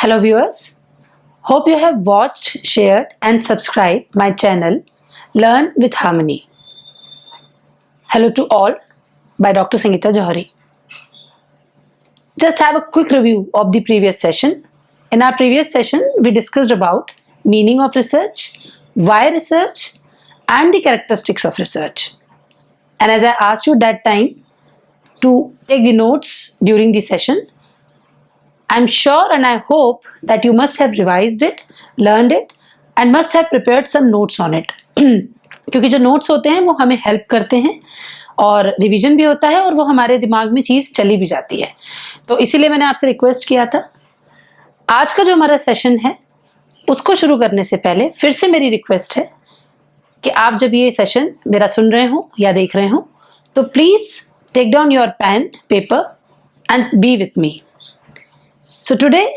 Hello viewers, hope you have watched, shared and subscribed my channel Learn with Harmony. Hello to all by Dr. Sangeeta Johari. Just have a quick review of the previous session. In our previous session, we discussed about meaning of research, why research and the characteristics of research. And as I asked you that time to take the notes during the session, I'm sure and I hope that you must have revised it, learned it and must have prepared some notes on it. क्योंकि जो notes होते हैं वो हमें help करते हैं और revision भी होता है और वो हमारे दिमाग में चीज़ चली भी जाती है। तो इसीलिए मैंने आपसे रिक्वेस्ट किया था। आज का जो हमारा सेशन है उसको शुरू करने से पहले फिर से मेरी रिक्वेस्ट है कि आप जब ये सेशन मेरा सुन रहे हो या देख रहे हो तो please take down your pen paper and be with me. So today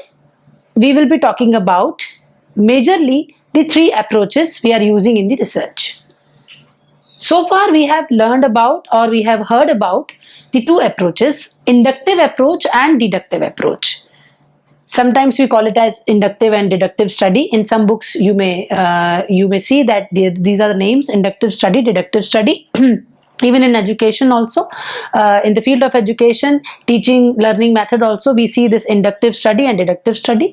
we will be talking about majorly the three approaches we are using in the research. So far we have learned about or we have heard about the two approaches, inductive approach and deductive approach. Sometimes we call it as inductive and deductive study. In some books you may see that these are the names: inductive study, deductive study. Even in education also, in the field of education, teaching, learning method also, we see this inductive study and deductive study.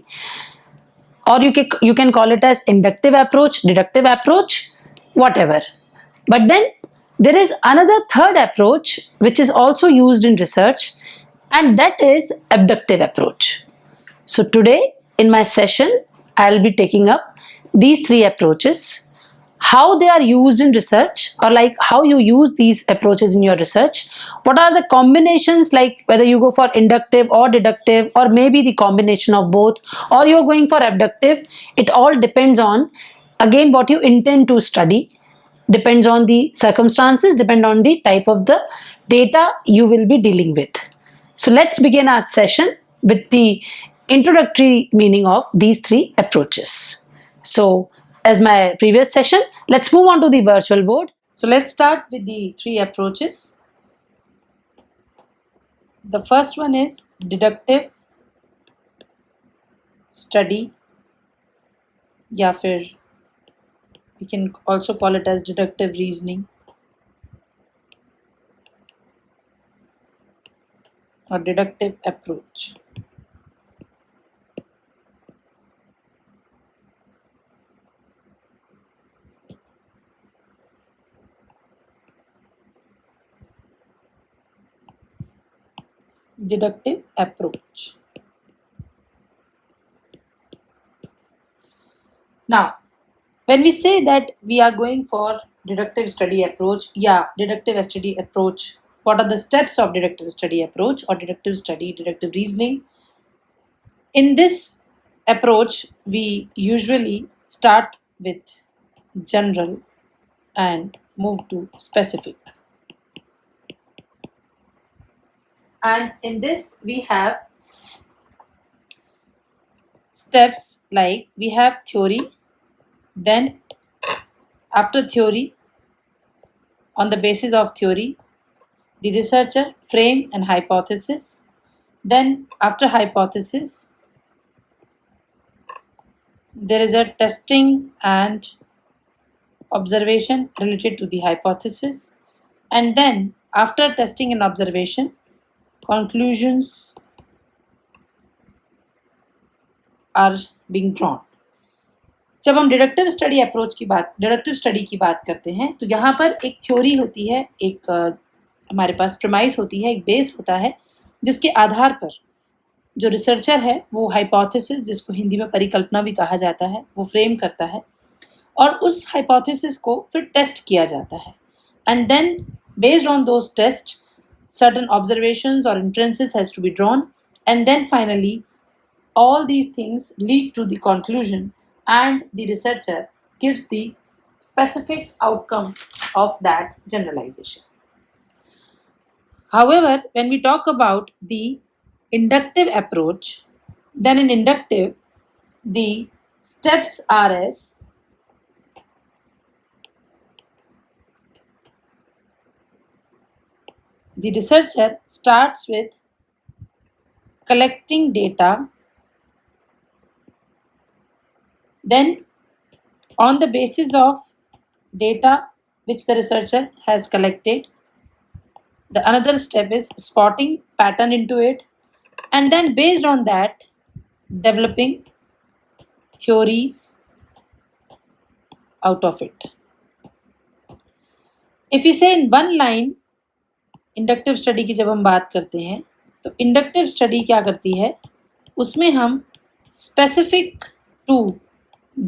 Or you can call it as inductive approach, deductive approach, whatever. But then there is another third approach which is also used in research, and that is abductive approach. So today in my session, I'll be taking up these three approaches, how they are used in research, or like how you use these approaches in your research, what are the combinations, like whether you go for inductive or deductive or maybe the combination of both, or you're going for abductive. It all depends on, again, what you intend to study, depends on the circumstances, depend on the type of the data you will be dealing with. So let's begin our session with the introductory meaning of these three approaches. So as my previous session, let's move on to the virtual board. So let's start with the three approaches. The first one is deductive study, या फिर we can also call it as deductive reasoning or deductive approach. Deductive approach. Now, when we say that we are going for deductive study approach, deductive study approach, what are the steps of deductive study approach or deductive study, deductive reasoning? In this approach, we usually start with general and move to specific. And in this we have steps like we have theory, then after theory, on the basis of theory, the researcher frame an hypothesis, then after hypothesis there is a testing and observation related to the hypothesis, and then after testing and observation conclusions are being drawn. जब हम deductive study approach की बात, deductive study की बात करते हैं तो यहाँ पर एक थ्योरी होती है, एक हमारे पास प्रेमाइस होती है, एक बेस होता है जिसके आधार पर जो रिसर्चर है वो हाइपोथेसिस, जिसको हिंदी में परिकल्पना भी कहा जाता है, वो फ्रेम करता है और उस हाइपोथेसिस को फिर टेस्ट किया जाता है, and then based on those test certain observations or inferences has to be drawn, and then finally all these things lead to the conclusion and the researcher gives the specific outcome of that generalization. However, when we talk about the inductive approach, then in inductive the steps are as the researcher starts with collecting data Then on the basis of data which the researcher has collected, the another step is spotting pattern into it, and then based on that developing theories out of it. If we say in one line inductive study की जब हम बात करते हैं तो inductive study क्या करती है, उसमें हम स्पेसिफिक टू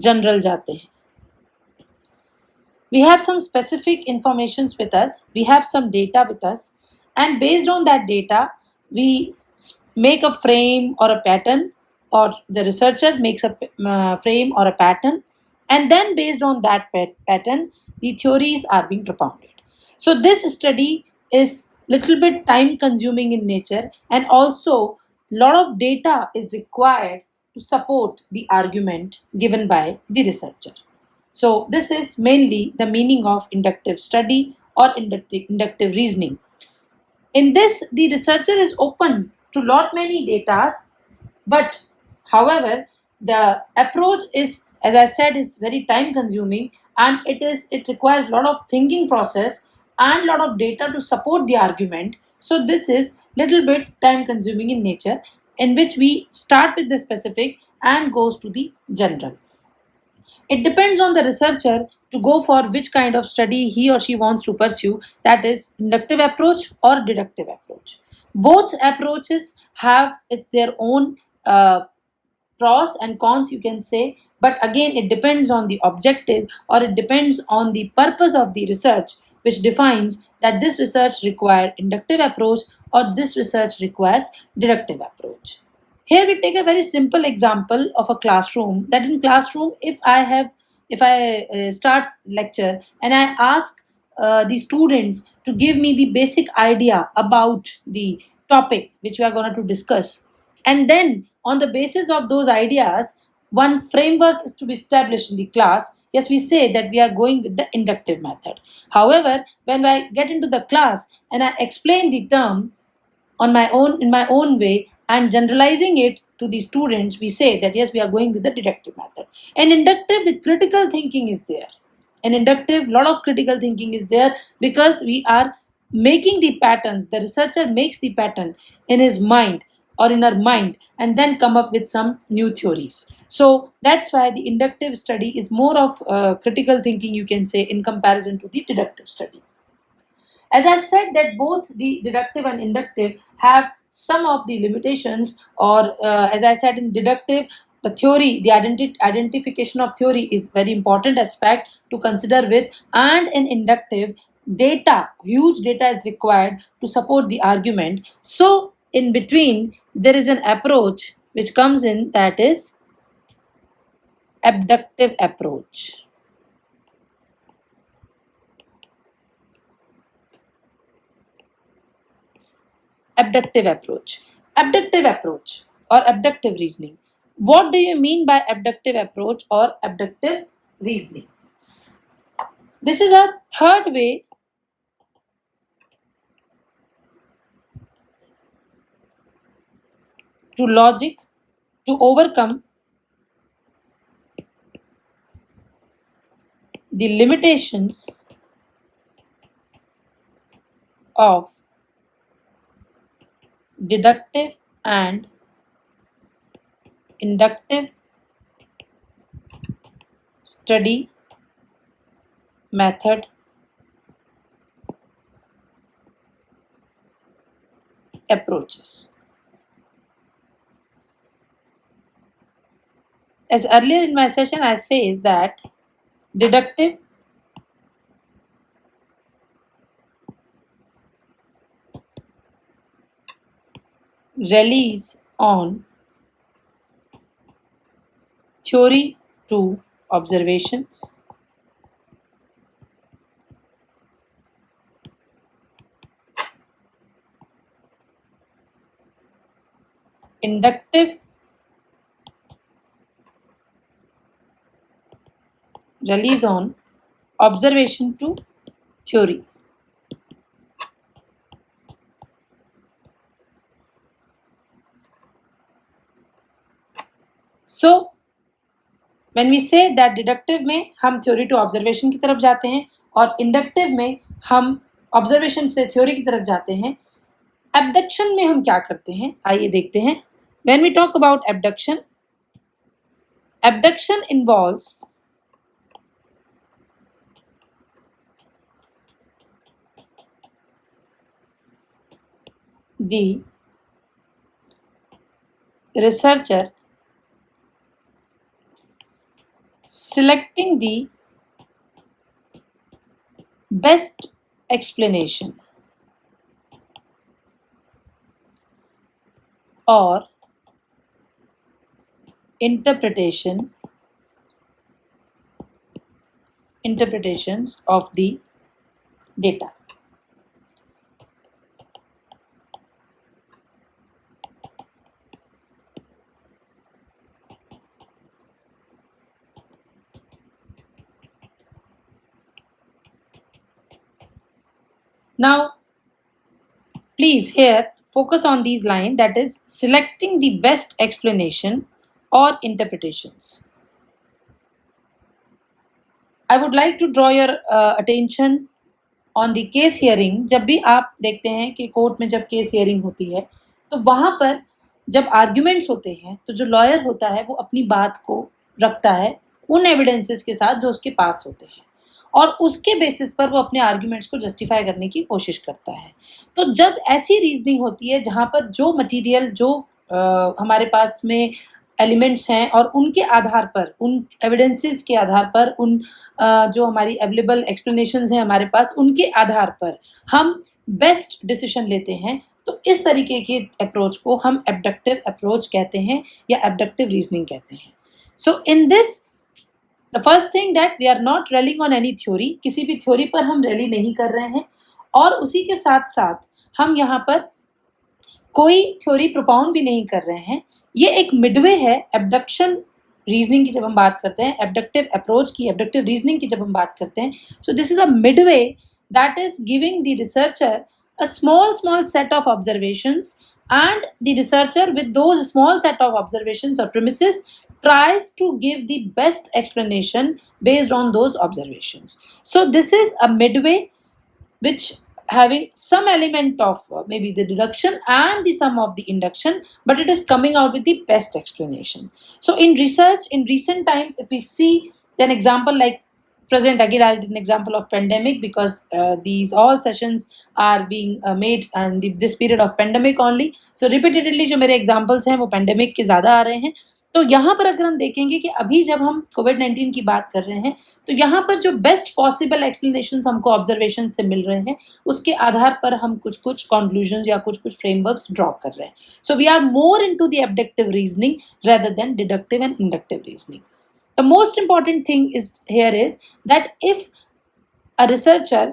जनरल जाते हैं. We have some specific informations with us, we have some data with us, and based on that data we make a frame or a pattern, or the researcher makes a frame or a pattern, and then based on that pattern the theories are being propounded. So this study is little bit time consuming in nature, and also lot of data is required to support the argument given by the researcher. So this is mainly the meaning of inductive study or inductive reasoning. In this, the researcher is open to lot many datas, but however, the approach is, as I said, is very time consuming, and it requires a lot of thinking process and lot of data to support the argument. So this is little bit time consuming in nature, in which we start with the specific and goes to the general. It depends on the researcher to go for which kind of study he or she wants to pursue, that is inductive approach or deductive approach. Both approaches have their own pros and cons, you can say, but again it depends on the objective, or it depends on the purpose of the research, which defines that this research requires inductive approach or this research requires deductive approach. Here we take a very simple example of a classroom, that in classroom if I start lecture and I ask the students to give me the basic idea about the topic which we are going to discuss, and then on the basis of those ideas one framework is to be established in the class, yes, we say that we are going with the inductive method. However, when I get into the class and I explain the term on my own in my own way and generalizing it to the students, we say that yes, we are going with the deductive method. And inductive, the critical thinking is there. In inductive, lot of critical thinking is there, because we are making the patterns, the researcher makes the pattern in his mind or in her mind, and then come up with some new theories. So that's why the inductive study is more of critical thinking, you can say, in comparison to the deductive study. As I said, that both the deductive and inductive have some of the limitations, or as I said, in deductive, the theory, the identification of theory is very important aspect to consider with, and in inductive, data, huge data is required to support the argument. So in between, there is an approach which comes in, that is abductive approach. Abductive approach. Abductive approach or abductive reasoning. What do you mean by abductive approach or abductive reasoning? This is a third way to logic to overcome the limitations of deductive and inductive study method approaches. As earlier in my session I says that deductive relies on theory to observations, inductive relies on observation to theory. So when we say that deductive में हम theory to observation की तरफ जाते हैं और inductive में हम observation से थ्योरी की तरफ जाते हैं। एबडक्शन में हम क्या करते हैं, आइए देखते हैं। When we talk about abduction, abduction involves the researcher selecting the best explanation or interpretations of the data. Now, please here focus on these lines, that is selecting the best explanation or interpretations. I would like to draw your attention on the case hearing. जब भी आप देखते हैं कि court में जब case hearing होती है तो वहाँ पर जब आर्ग्यूमेंट्स होते हैं तो जो लॉयर होता है वो अपनी बात को रखता है उन एविडेंसेस के साथ जो उसके पास होते हैं और उसके बेसिस पर वो अपने आर्ग्यूमेंट्स को जस्टिफाई करने की कोशिश करता है। तो जब ऐसी रीजनिंग होती है जहाँ पर जो मटेरियल जो हमारे पास में एलिमेंट्स हैं और उनके आधार पर, उन एविडेंसेस के आधार पर, उन जो हमारी अवेलेबल एक्सप्लेनेशंस हैं हमारे पास, उनके आधार पर हम बेस्ट डिसीजन लेते हैं, तो इस तरीके के अप्रोच को हम एबडक्टिव अप्रोच कहते हैं या एबडक्टिव रीजनिंग कहते हैं। So in this the first thing that we are not relying on any theory, किसी भी थ्योरी पर हम रैली नहीं कर रहे हैं और उसी के साथ साथ हम यहाँ पर कोई थ्योरी प्रोपाउंड भी नहीं कर रहे हैं। ये एक मिडवे है एबडक्शन रीजनिंग की जब हम बात करते हैं, एबडक्टिव अप्रोच की, एबडक्टिव रीजनिंग की जब हम बात करते हैं, so this is a Midway that is giving the researcher a small set of observations, and the researcher with those small set of observations or premises tries to give the best explanation based on those observations. So this is a midway which having some element of maybe the deduction and the sum of the induction, but it is coming out with the best explanation. So in research in recent times, if we see an example like present, again I'll give an example of pandemic because these all sessions are being made and this period of pandemic only, so repeatedly जो मेरे examples हैं वो pandemic के ज़्यादा आ रहे हैं। तो यहाँ पर अगर हम देखेंगे कि अभी जब हम कोविड-19 की बात कर रहे हैं तो यहाँ पर जो बेस्ट पॉसिबल एक्सप्लेनेशंस हमको ऑब्जर्वेशन से मिल रहे हैं उसके आधार पर हम कुछ कंक्लूजन्स या कुछ फ्रेमवर्क्स ड्रॉ कर रहे हैं। So we are more into the abductive reasoning rather than deductive and inductive reasoning. The most important thing is that if a researcher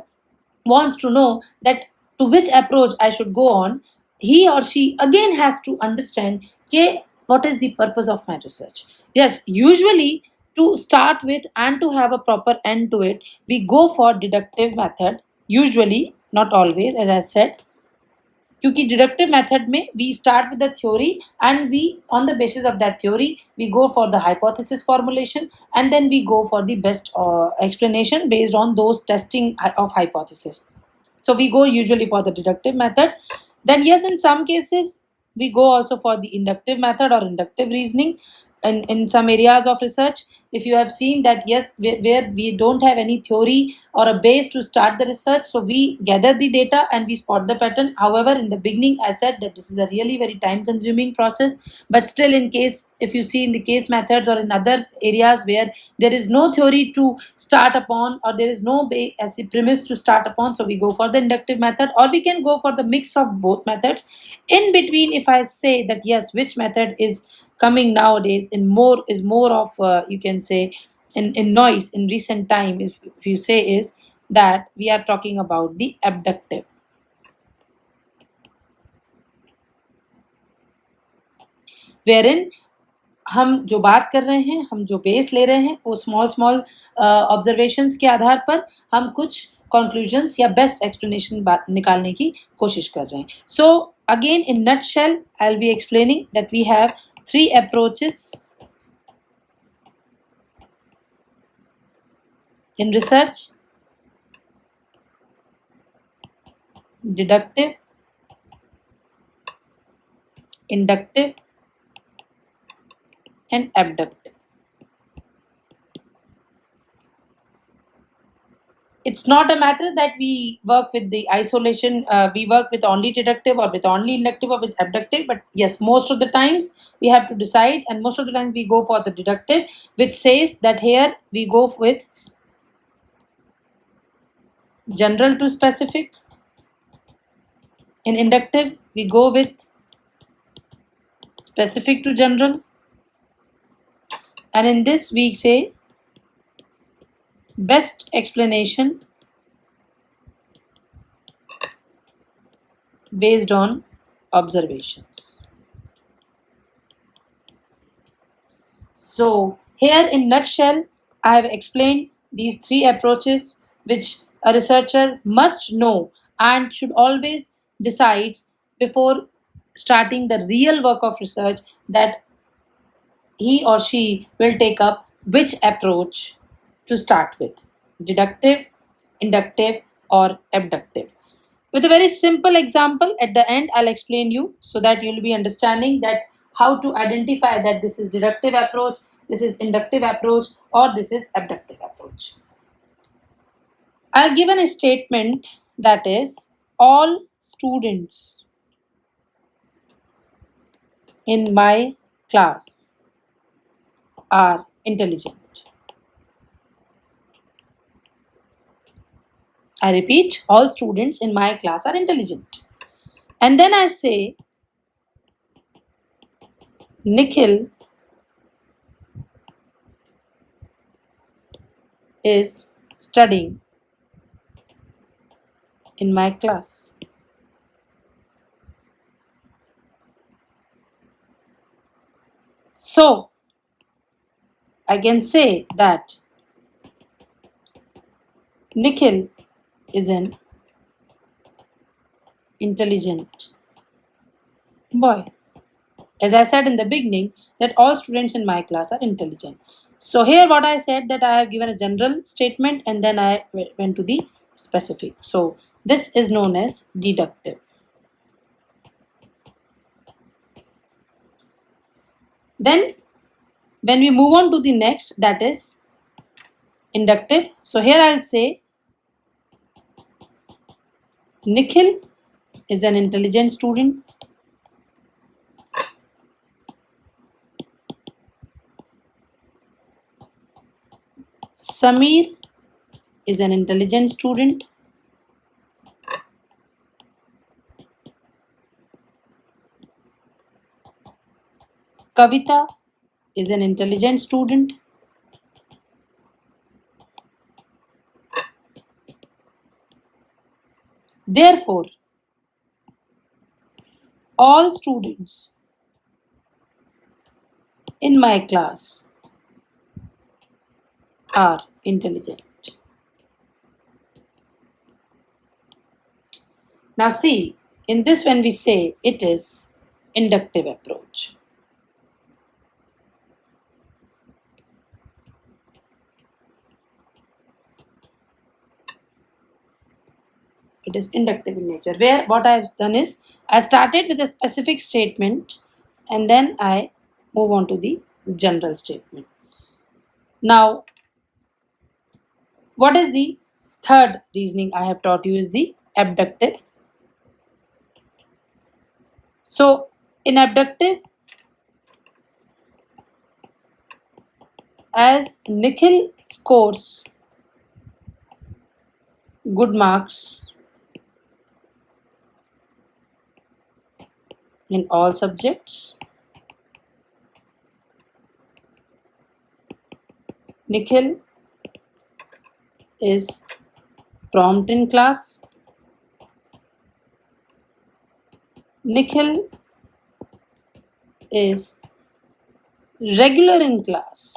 wants to know that to which approach I should go on, he or she again has to understand what is the purpose of my research. Yes, usually to start with and to have a proper end to it, we go for deductive method. Usually, not always, as I said, क्योंकि deductive method में we start with the theory and we on the basis of that theory we go for the hypothesis formulation and then we go for the best explanation based on those testing of hypothesis. So we go usually for the deductive method. Then yes, in some cases we go also for the inductive method or inductive reasoning. In some areas of research, if you have seen that yes, where we don't have any theory or a base to start the research, so we gather the data and we spot the pattern. However, in the beginning I said that this is a really very time consuming process, but still in case if you see in the case methods or in other areas where there is no theory to start upon or there is no as a premise to start upon, so we go for the inductive method or we can go for the mix of both methods. In between, if I say that yes, which method is coming nowadays in more of you can say in noise in recent time, if you say, is that we are talking about the abductive. Wherein हम जो बात कर रहे हैं, हम जो base ले रहे हैं वो स्मॉल ऑब्जर्वेशंस के आधार पर हम कुछ कंक्लूजन्स या बेस्ट एक्सप्लेनेशन निकालने की कोशिश कर रहे हैं. So again in nutshell I will be explaining that we have three approaches In research, deductive, inductive, and abductive. It's not a matter that we work with the isolation, we work with only deductive or with only inductive or with abductive, but yes, most of the times we have to decide, and most of the time we go for the deductive, which says that here we go with general to specific. In inductive, we go with specific to general, and in this we say best explanation based on observations. So here in nutshell, I have explained these three approaches which a researcher must know and should always decide before starting the real work of research, that he or she will take up which approach to start with: deductive, inductive, or abductive. With a very simple example at the end, I'll explain you so that you'll be understanding that how to identify that this is deductive approach, this is inductive approach, or this is abductive approach. I'll give a statement that is, all students in my class are intelligent. I repeat, all students in my class are intelligent. And then I say, Nikhil is studying in my class. So, I can say that Nikhil is an intelligent boy. As I said in the beginning, that all students in my class are intelligent. So here what I said, that I have given a general statement and then I went to the specific. So this is known as deductive. Then when we move on to the next, that is inductive. So here I'll say Nikhil is an intelligent student. Samir is an intelligent student. Kavita is an intelligent student. Therefore, all students in my class are intelligent. Now see, in this when we say it is inductive approach. It is inductive in nature, where what I have done is I started with a specific statement and then I move on to the general statement. Now, what is the third reasoning I have taught you is the abductive. So, in abductive, as Nikhil scores good marks in all subjects, Nikhil is prompt in class. Nikhil is regular in class.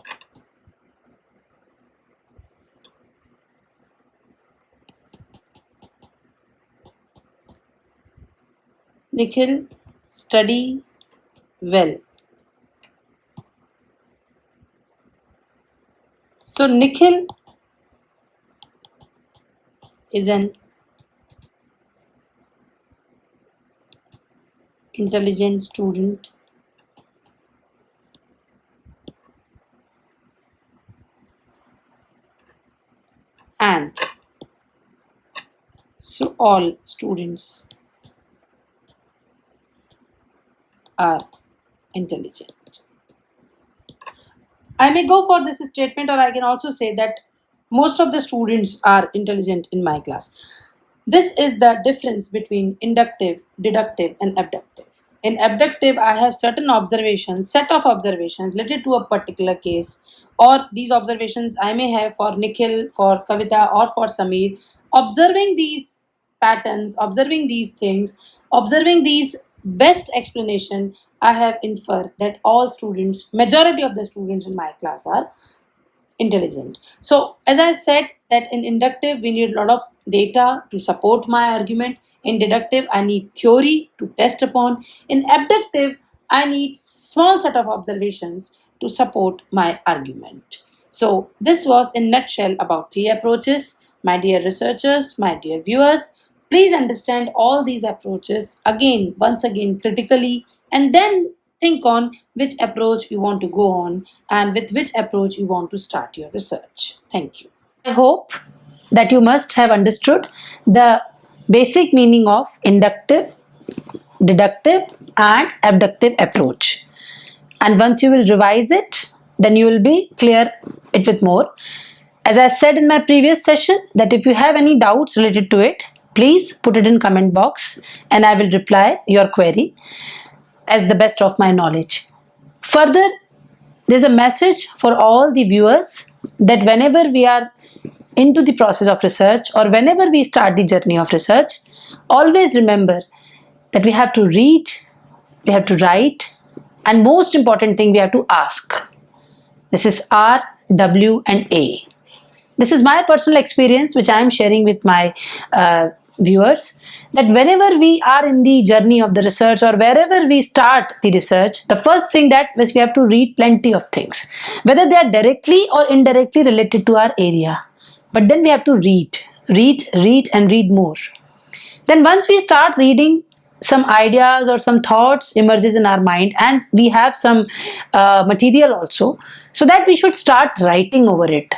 Nikhil study well. So Nikhil is an intelligent student. And so all students are intelligent. I may go for this statement, or I can also say that most of the students are intelligent in my class. This is the difference between inductive, deductive, and abductive. In abductive, I have certain observations, set of observations related to a particular case, or these observations I may have for Nikhil, for Kavita, or for Samir. Observing these patterns, observing these things, observing these best explanation, I have inferred that all students, majority of the students in my class are intelligent. So as I said that in inductive we need a lot of data to support my argument. In deductive I need theory to test upon. In abductive I need small set of observations to support my argument. So this was in nutshell about three approaches. My dear researchers, my dear viewers, please understand all these approaches again, once again critically, and then think on which approach you want to go on and with which approach you want to start your research. Thank you. I hope that you must have understood the basic meaning of inductive, deductive, and abductive approach. And once you will revise it, then you will be clear it with more. As I said in my previous session, that if you have any doubts related to it, please put it in comment box and I will reply your query as the best of my knowledge. Further, there's a message for all the viewers that whenever we are into the process of research or whenever we start the journey of research, always remember that we have to read, we have to write, and most important thing, we have to ask. This is R, W, and A. This is my personal experience which I am sharing with my viewers, that whenever we are in the journey of the research or wherever we start the research, the first thing that is we have to read plenty of things, whether they are directly or indirectly related to our area. But then we have to read, and read more. Then once we start reading, some ideas or some thoughts emerges in our mind and we have some material also, so that we should start writing over it.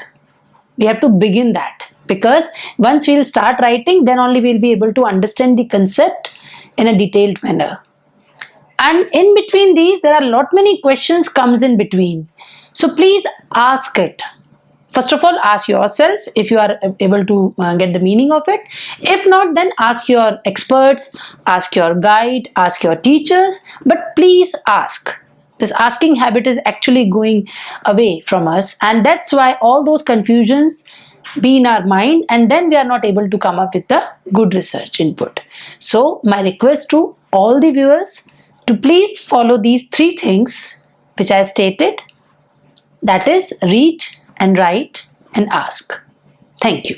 We have to begin that, because once we'll start writing, then only we'll be able to understand the concept in a detailed manner. And in between these, there are lot many questions comes in between. So please ask it. First of all, ask yourself if you are able to get the meaning of it. If not, then ask your experts, ask your guide, ask your teachers, but please ask. This asking habit is actually going away from us, and that's why all those confusions be in our mind, and then we are not able to come up with the good research input. So my request to all the viewers to please follow these three things which I stated, that is read and write and ask. Thank you.